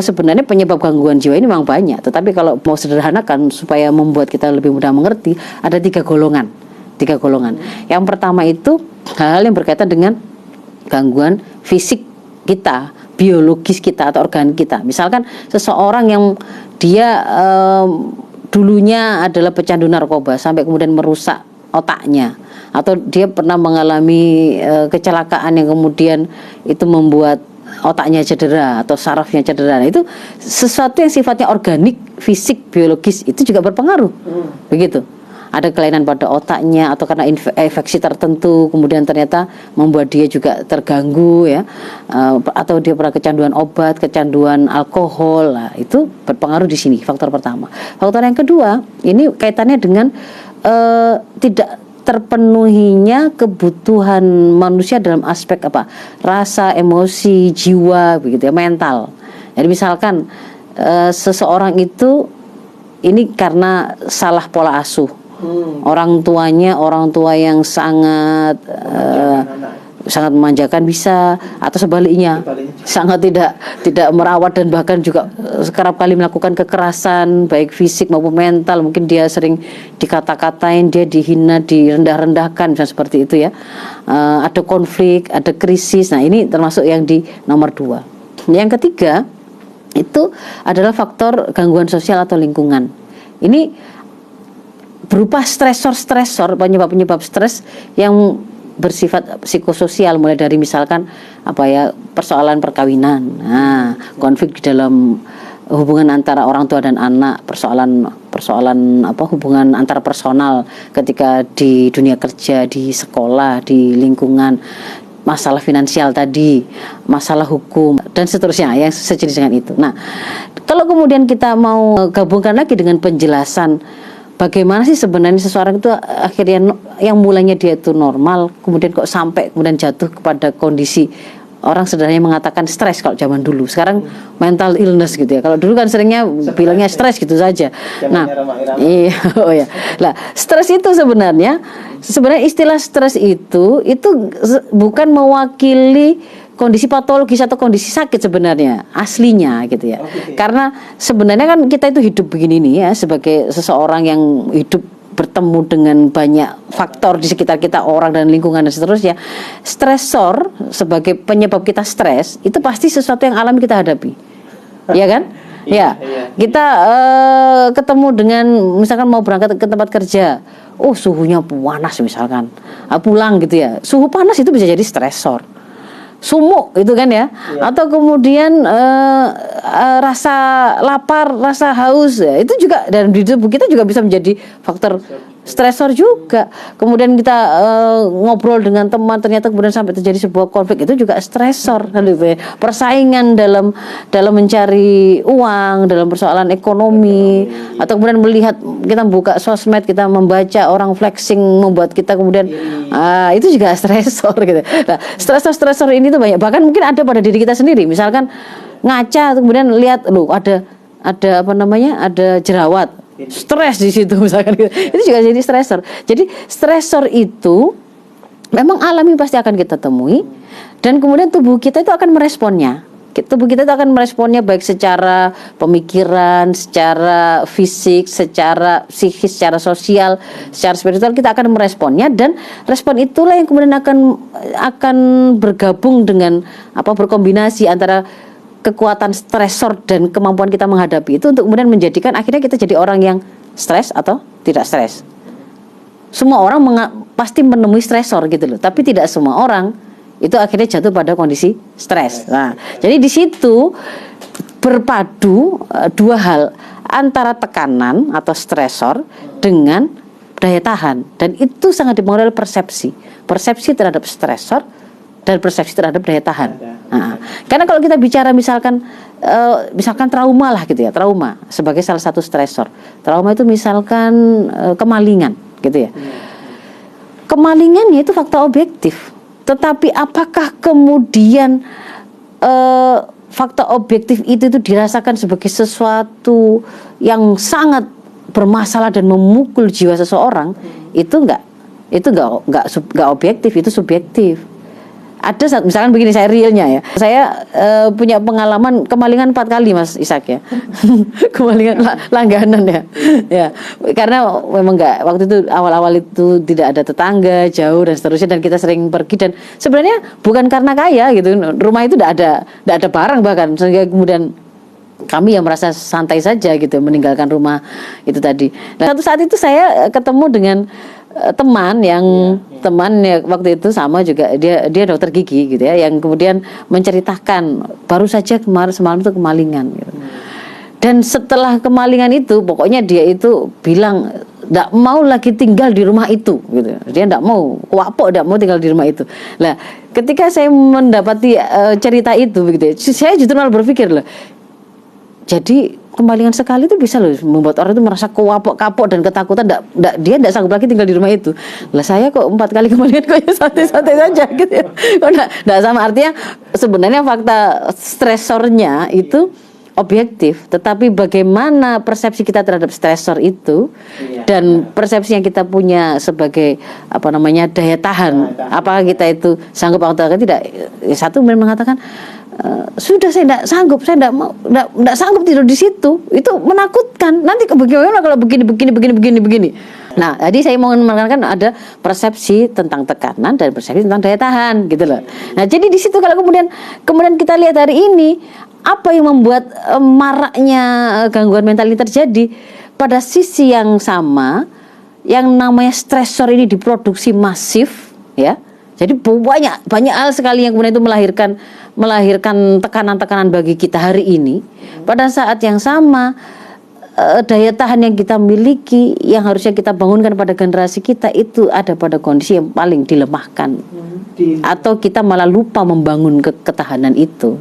Sebenarnya penyebab gangguan jiwa ini memang banyak, tetapi kalau mau sederhanakan supaya membuat kita lebih mudah mengerti, ada tiga golongan. Yang pertama itu hal-hal yang berkaitan dengan gangguan fisik kita, biologis kita atau organ kita. Misalkan seseorang yang dia dulunya adalah pecandu narkoba sampai kemudian merusak otaknya, atau dia pernah mengalami kecelakaan yang kemudian itu membuat otaknya cedera atau sarafnya cedera. Nah, itu sesuatu yang sifatnya organik, fisik, biologis, itu juga berpengaruh. Begitu. Ada kelainan pada otaknya atau karena infeksi tertentu kemudian ternyata membuat dia juga terganggu ya. Atau dia pernah kecanduan obat, kecanduan alkohol. Nah, itu berpengaruh di sini, faktor pertama. Faktor yang kedua, ini kaitannya dengan tidak terpenuhinya kebutuhan manusia dalam aspek apa? Rasa, emosi, jiwa, begitu ya, mental. Jadi misalkan seseorang itu ini karena salah pola asuh. Orang tua yang sangat sangat memanjakan bisa, atau sebaliknya sangat tidak merawat dan bahkan juga kerap kali melakukan kekerasan baik fisik maupun mental. Mungkin dia sering dikata-katain, dia dihina, direndah-rendahkan, misalnya seperti itu ya. Ada konflik, ada krisis. Nah, ini termasuk yang di nomor 2. Yang ketiga itu adalah faktor gangguan sosial atau lingkungan. Ini berupa stresor, penyebab stres yang bersifat psikososial, mulai dari misalkan persoalan perkawinan, konflik di dalam hubungan antara orang tua dan anak, persoalan hubungan antar personal ketika di dunia kerja, di sekolah, di lingkungan, masalah finansial tadi, masalah hukum dan seterusnya yang sejenis dengan itu. Nah, kalau kemudian kita mau gabungkan lagi dengan penjelasan bagaimana sih sebenarnya seseorang itu akhirnya yang mulanya dia itu normal, kemudian kok sampai kemudian jatuh kepada kondisi orang sederhananya mengatakan stres kalau zaman dulu. Sekarang mental illness gitu ya. Kalau dulu kan seringnya bilangnya stres gitu saja. Nah, iya, Lah, stres itu sebenarnya istilah stres itu bukan mewakili kondisi patologis atau kondisi sakit sebenarnya aslinya gitu ya. Karena sebenarnya kan kita itu hidup begini nih ya, sebagai seseorang yang hidup bertemu dengan banyak faktor di sekitar kita, orang dan lingkungan dan seterusnya. Stresor sebagai penyebab kita stres itu pasti sesuatu yang alami kita hadapi. Ya kan? Ya. Kita ketemu dengan misalkan mau berangkat ke tempat kerja. Oh, suhunya panas misalkan. Pulang gitu ya. Suhu panas itu bisa jadi stresor. Sumuk itu kan ya, atau kemudian rasa lapar, rasa haus ya, itu juga dan di tubuh kita juga bisa menjadi faktor stresor juga. Kemudian kita ngobrol dengan teman ternyata kemudian sampai terjadi sebuah konflik, itu juga stresor. Persaingan dalam mencari uang, dalam persoalan ekonomi, atau kemudian melihat kita buka sosmed, kita membaca orang flexing membuat kita kemudian itu juga stresor gitu. Nah, stresor ini tuh banyak, bahkan mungkin ada pada diri kita sendiri. Misalkan ngaca kemudian lihat ada jerawat, stres di situ misalkan gitu. Itu juga jadi stresor. Jadi stresor itu memang alami, pasti akan kita temui, dan kemudian tubuh kita itu akan meresponnya. Tubuh kita itu akan meresponnya baik secara pemikiran, secara fisik, secara psikis, secara sosial, secara spiritual, kita akan meresponnya, dan respon itulah yang kemudian akan bergabung dengan berkombinasi antara kekuatan stresor dan kemampuan kita menghadapi itu untuk kemudian menjadikan akhirnya kita jadi orang yang stres atau tidak stres. Semua orang pasti menemui stresor gitu loh, tapi tidak semua orang itu akhirnya jatuh pada kondisi stres. Nah, jadi di situ berpadu dua hal, antara tekanan atau stresor dengan daya tahan, dan itu sangat dipengaruhi oleh persepsi terhadap stresor dan persepsi terhadap daya tahan. Nah, karena kalau kita bicara misalkan trauma lah gitu ya, trauma sebagai salah satu stresor. Trauma itu misalkan kemalingan gitu ya. Kemalingannya itu fakta objektif. Tetapi apakah kemudian fakta objektif itu dirasakan sebagai sesuatu yang sangat bermasalah dan memukul jiwa seseorang? Itu enggak objektif, itu subjektif. misalkan begini, saya realnya ya. Saya punya pengalaman kemalingan 4 kali Mas Ishak ya. Kemalingan langganan ya. Ya. Karena memang enggak, waktu itu awal-awal itu tidak ada tetangga, jauh dan seterusnya, dan kita sering pergi, dan sebenarnya bukan karena kaya gitu. Rumah itu enggak ada barang bahkan, sehingga kemudian kami yang merasa santai saja gitu meninggalkan rumah itu tadi. Nah, satu saat itu saya ketemu dengan teman yang waktu itu sama juga, dia dokter gigi gitu ya, yang kemudian menceritakan baru saja semalam itu kemalingan gitu. Dan setelah kemalingan itu pokoknya dia itu bilang tidak mau lagi tinggal di rumah itu gitu. Dia tidak mau, kuapok tidak mau tinggal di rumah itu. Nah, ketika saya mendapati cerita itu begitu, saya justru malah berpikir loh, jadi kemalingan sekali itu bisa loh membuat orang itu merasa kapok dan ketakutan, dia tidak sanggup lagi tinggal di rumah itu. Lah saya kok 4 kali kemalingan kok ya santai-santai saja gitu ya. Kok enggak sama, artinya sebenarnya fakta stresornya itu objektif, tetapi bagaimana persepsi kita terhadap stresor itu dan persepsi yang kita punya sebagai daya tahan, apakah kita itu sanggup atau tidak. Satu mengatakan sudah saya tidak sanggup, saya tidak sanggup tidur di situ, itu menakutkan. Nanti bagaimana kalau begini. Nah, jadi saya mau menekankan ada persepsi tentang tekanan dan persepsi tentang daya tahan gitu loh. Nah, jadi di situ kalau kemudian kita lihat hari ini apa yang membuat maraknya gangguan mental ini terjadi, pada sisi yang sama yang namanya stresor ini diproduksi masif ya. Jadi banyak hal sekali yang kemudian itu melahirkan tekanan-tekanan bagi kita hari ini. Pada saat yang sama daya tahan yang kita miliki, yang harusnya kita bangunkan pada generasi kita, itu ada pada kondisi yang paling dilemahkan, atau kita malah lupa membangun ketahanan itu.